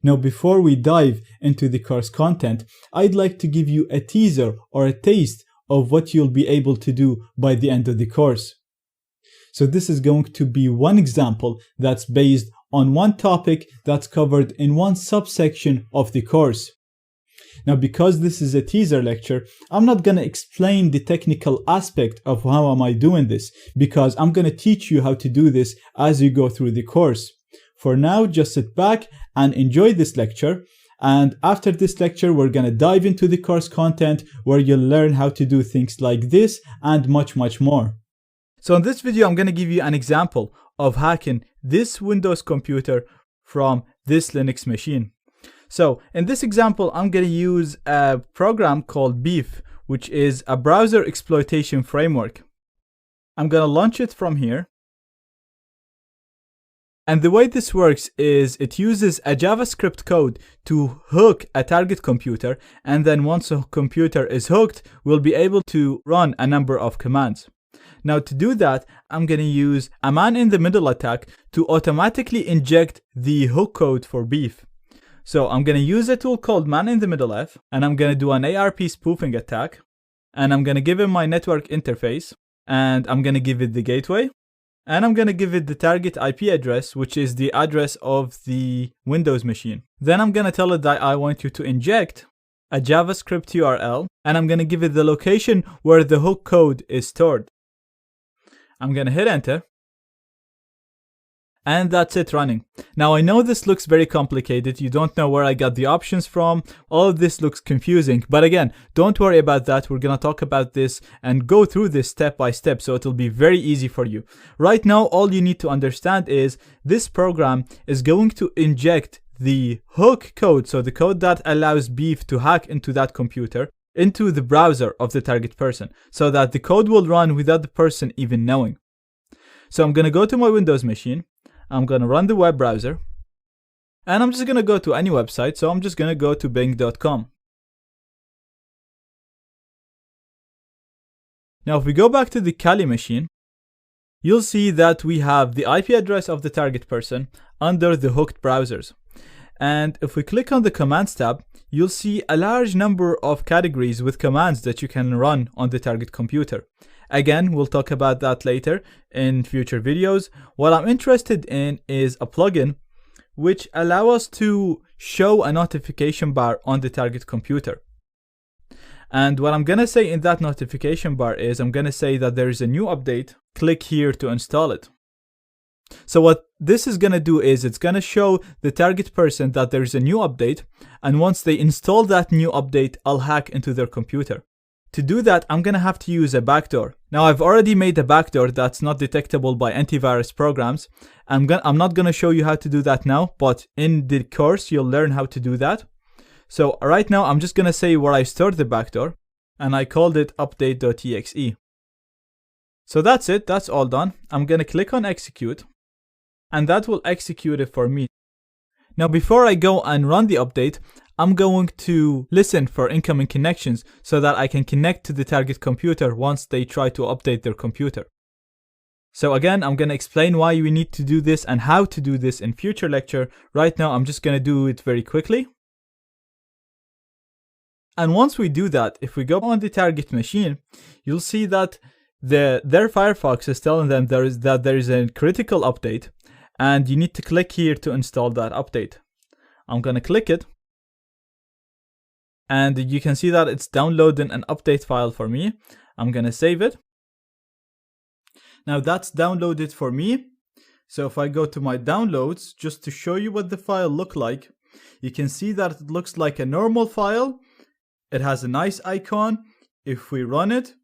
Now, before we dive into the course content, I'd like to give you a teaser or a taste of what you'll be able to do by the end of the course. So this is going to be one example that's based on one topic that's covered in one subsection of the course. Now, because this is a teaser lecture, I'm not going to explain the technical aspect of how am I doing this, because I'm going to teach you how to do this as you go through the course. For now, just sit back and enjoy this lecture. And after this lecture, we're going to dive into the course content where you'll learn how to do things like this and much, much more. So in this video, I'm going to give you an example of hacking this Windows computer from this Linux machine. So in this example, I'm going to use a program called Beef, which is a browser exploitation framework. I'm going to launch it from here. And the way this works is it uses a JavaScript code to hook a target computer, and then once a computer is hooked, we'll be able to run a number of commands. Now, to do that, I'm going to use a man-in-the-middle attack to automatically inject the hook code for Beef. So I'm going to use a tool called man-in-the-middle-f, and I'm going to do an ARP spoofing attack, and I'm going to give it my network interface, and I'm going to give it the gateway. And I'm going to give it the target IP address, which is the address of the Windows machine. Then I'm going to tell it that I want you to inject a JavaScript URL, and I'm going to give it the location where the hook code is stored. I'm going to hit enter. And that's it running. Now, I know this looks very complicated. You don't know where I got the options from. All of this looks confusing. But again, don't worry about that. We're going to talk about this and go through this step by step, so it'll be very easy for you. Right now, all you need to understand is this program is going to inject the hook code, so the code that allows Beef to hack into that computer, into the browser of the target person, so that the code will run without the person even knowing. So I'm going to go to my Windows machine. I'm going to run the web browser, and I'm just going to go to any website. So I'm just going to go to bing.com. Now, if we go back to the Kali machine, you'll see that we have the IP address of the target person under the hooked browsers. And if we click on the commands tab, you'll see a large number of categories with commands that you can run on the target computer. Again, we'll talk about that later in future videos. What I'm interested in is a plugin which allows us to show a notification bar on the target computer. And what I'm going to say in that notification bar is I'm going to say that there is a new update. Click here to install it. So what this is going to do is it's going to show the target person that there is a new update. And once they install that new update, I'll hack into their computer. To do that, I'm going to have to use a backdoor. Now, I've already made a backdoor that's not detectable by antivirus programs. I'm not going to show you how to do that now, but in the course, you'll learn how to do that. So right now, I'm just going to say where I stored the backdoor, and I called it update.exe. So that's it. That's all done. I'm going to click on execute, and that will execute it for me. Now, before I go and run the update, I'm going to listen for incoming connections so that I can connect to the target computer once they try to update their computer. So again, I'm going to explain why we need to do this and how to do this in future lecture. Right now, I'm just going to do it very quickly. And once we do that, if we go on the target machine, you'll see that their Firefox is telling them there is a critical update, and you need to click here to install that update. I'm going to click it. And you can see that it's downloading an update file for me. I'm going to save it. Now that's downloaded for me. So if I go to my downloads, just to show you what the file looks like, you can see that it looks like a normal file. It has a nice icon. If we run it,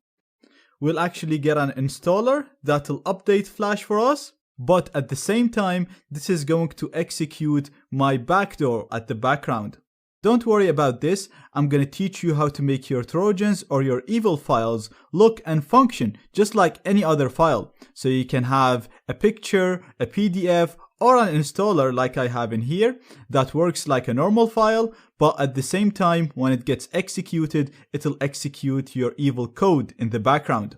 we'll actually get an installer that will update Flash for us. But at the same time, this is going to execute my backdoor at the background. Don't worry about this. I'm going to teach you how to make your Trojans or your evil files look and function just like any other file. So you can have a picture, a PDF, or an installer like I have in here that works like a normal file, but at the same time, when it gets executed, it'll execute your evil code in the background.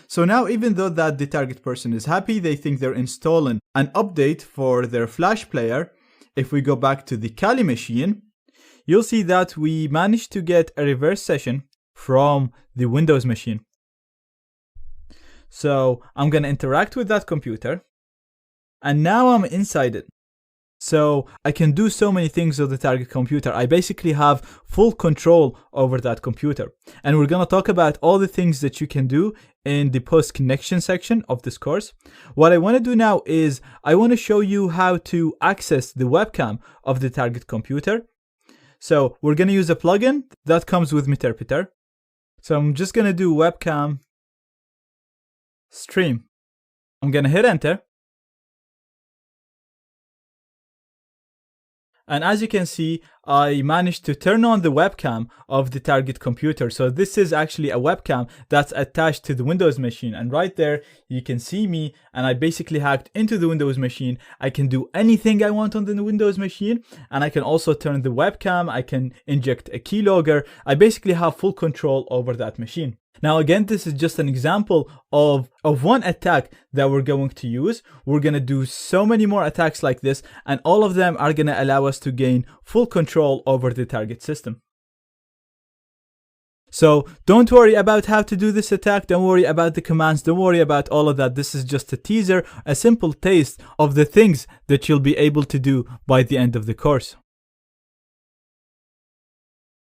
So now, even though that the target person is happy, they think they're installing an update for their Flash player, if we go back to the Kali machine, you'll see that we managed to get a reverse session from the Windows machine. So I'm going to interact with that computer, and now I'm inside it. So I can do so many things with the target computer. I basically have full control over that computer. And we're going to talk about all the things that you can do in the post connection section of this course. What I want to do now is I want to show you how to access the webcam of the target computer. So we're going to use a plugin that comes with Meterpreter. So I'm just going to do webcam stream. I'm going to hit enter. And as you can see, I managed to turn on the webcam of the target computer. So this is actually a webcam that's attached to the Windows machine. And right there, you can see me, and I basically hacked into the Windows machine. I can do anything I want on the Windows machine. And I can also turn the webcam. I can inject a keylogger. I basically have full control over that machine. Now, again, this is just an example of one attack that we're going to use. We're going to do so many more attacks like this, and all of them are going to allow us to gain full control over the target system. So don't worry about how to do this attack. Don't worry about the commands. Don't worry about all of that. This is just a teaser, a simple taste of the things that you'll be able to do by the end of the course.